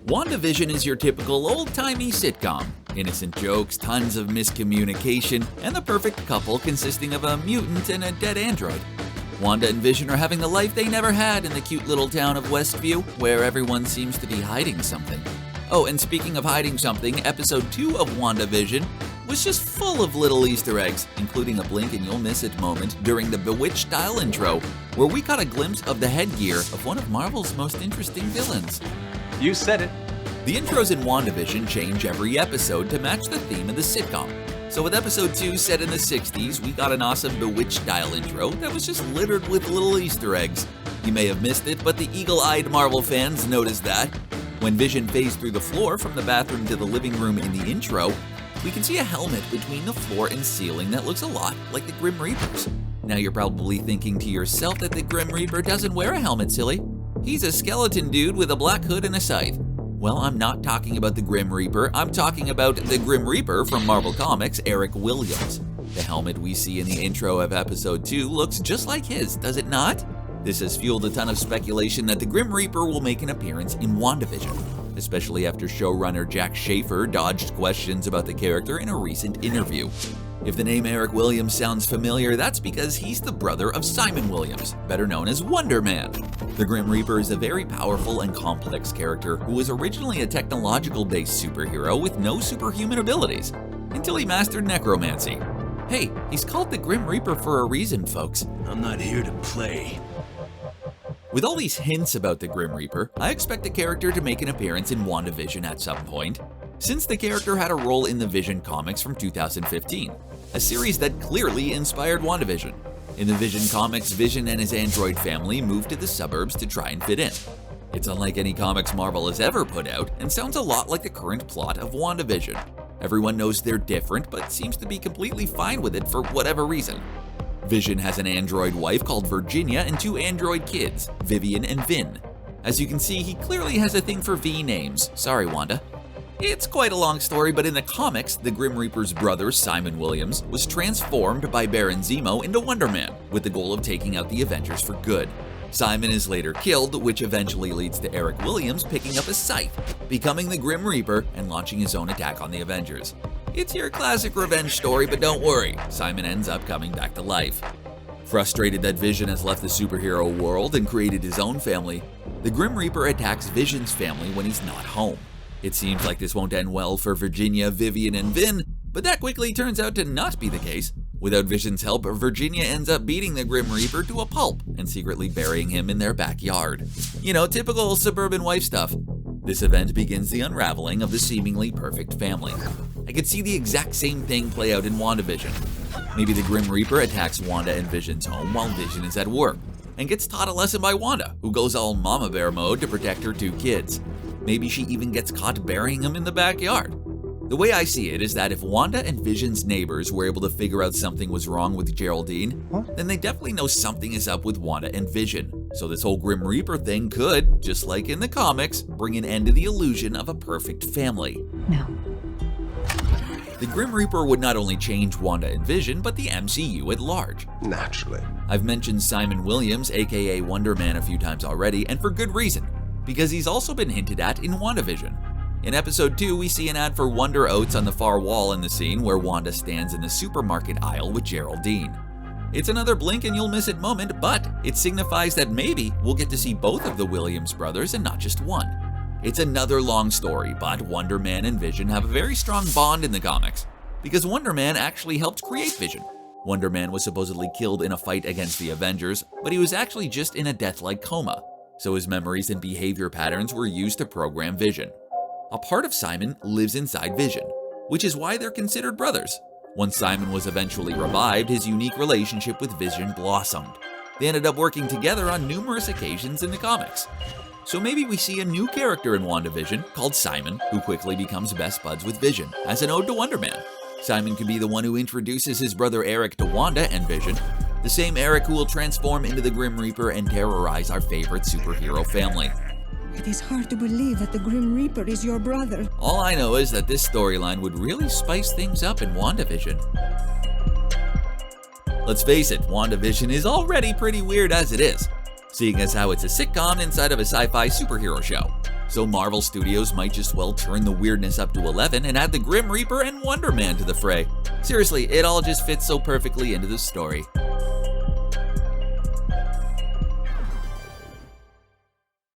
WandaVision is your typical old-timey sitcom. Innocent jokes, tons of miscommunication, and the perfect couple consisting of a mutant and a dead android. Wanda and Vision are having the life they never had in the cute little town of Westview, where everyone seems to be hiding something. Oh, and speaking of hiding something, episode 2 of WandaVision was just full of little Easter eggs, including a blink and you'll miss it moment during the Bewitched-style intro, where we caught a glimpse of the headgear of one of Marvel's most interesting villains. You said it. The intros in WandaVision change every episode to match the theme of the sitcom. So with episode 2 set in the 60s, we got an awesome Bewitched-style intro that was just littered with little Easter eggs. You may have missed it, but the eagle-eyed Marvel fans noticed that. When Vision phased through the floor from the bathroom to the living room in the intro, we can see a helmet between the floor and ceiling that looks a lot like the Grim Reaper's. Now you're probably thinking to yourself that the Grim Reaper doesn't wear a helmet, silly. He's a skeleton dude with a black hood and a scythe. Well, I'm not talking about the Grim Reaper, I'm talking about the Grim Reaper from Marvel Comics, Eric Williams. The helmet we see in the intro of episode 2 looks just like his, does it not? This has fueled a ton of speculation that the Grim Reaper will make an appearance in WandaVision, especially after showrunner Jack Schaefer dodged questions about the character in a recent interview. If the name Eric Williams sounds familiar, that's because he's the brother of Simon Williams, better known as Wonder Man. The Grim Reaper is a very powerful and complex character who was originally a technological-based superhero with no superhuman abilities, until he mastered necromancy. Hey, he's called the Grim Reaper for a reason, folks. I'm not here to play. With all these hints about the Grim Reaper, I expect the character to make an appearance in WandaVision at some point, since the character had a role in the Vision comics from 2015, a series that clearly inspired WandaVision. In the Vision comics, Vision and his android family moved to the suburbs to try and fit in. It's unlike any comics Marvel has ever put out, and sounds a lot like the current plot of WandaVision. Everyone knows they're different, but seems to be completely fine with it for whatever reason. Vision has an android wife called Virginia and 2 android kids, Vivian and Vin. As you can see, he clearly has a thing for V names. Sorry, Wanda. It's quite a long story, but in the comics, the Grim Reaper's brother, Simon Williams, was transformed by Baron Zemo into Wonder Man, with the goal of taking out the Avengers for good. Simon is later killed, which eventually leads to Eric Williams picking up a scythe, becoming the Grim Reaper, and launching his own attack on the Avengers. It's your classic revenge story, but don't worry, Simon ends up coming back to life. Frustrated that Vision has left the superhero world and created his own family, the Grim Reaper attacks Vision's family when he's not home. It seems like this won't end well for Virginia, Vivian, and Vin, but that quickly turns out to not be the case. Without Vision's help, Virginia ends up beating the Grim Reaper to a pulp and secretly burying him in their backyard. You know, typical suburban wife stuff. This event begins the unraveling of the seemingly perfect family. I could see the exact same thing play out in WandaVision. Maybe the Grim Reaper attacks Wanda and Vision's home while Vision is at work, and gets taught a lesson by Wanda, who goes all mama bear mode to protect her 2 kids. Maybe she even gets caught burying them in the backyard. The way I see it is that if Wanda and Vision's neighbors were able to figure out something was wrong with Geraldine, then they definitely know something is up with Wanda and Vision. So this whole Grim Reaper thing could, just like in the comics, bring an end to the illusion of a perfect family. No. The Grim Reaper would not only change Wanda and Vision, but the MCU at large. Naturally. I've mentioned Simon Williams, aka Wonder Man, a few times already, and for good reason, because he's also been hinted at in WandaVision. In episode 2, we see an ad for Wonder Oats on the far wall in the scene where Wanda stands in the supermarket aisle with Geraldine. It's another blink and you'll miss it moment, but it signifies that maybe we'll get to see both of the Williams brothers and not just one. It's another long story, but Wonder Man and Vision have a very strong bond in the comics, because Wonder Man actually helped create Vision. Wonder Man was supposedly killed in a fight against the Avengers, but he was actually just in a death-like coma, so his memories and behavior patterns were used to program Vision. A part of Simon lives inside Vision, which is why they're considered brothers. Once Simon was eventually revived, his unique relationship with Vision blossomed. They ended up working together on numerous occasions in the comics. So maybe we see a new character in WandaVision called Simon, who quickly becomes best buds with Vision, as an ode to Wonder Man. Simon could be the one who introduces his brother Eric to Wanda and Vision, the same Eric who will transform into the Grim Reaper and terrorize our favorite superhero family. It is hard to believe that the Grim Reaper is your brother. All I know is that this storyline would really spice things up in WandaVision. Let's face it, WandaVision is already pretty weird as it is, seeing as how it's a sitcom inside of a sci-fi superhero show. So Marvel Studios might just well turn the weirdness up to 11 and add the Grim Reaper and Wonder Man to the fray. Seriously, it all just fits so perfectly into the story.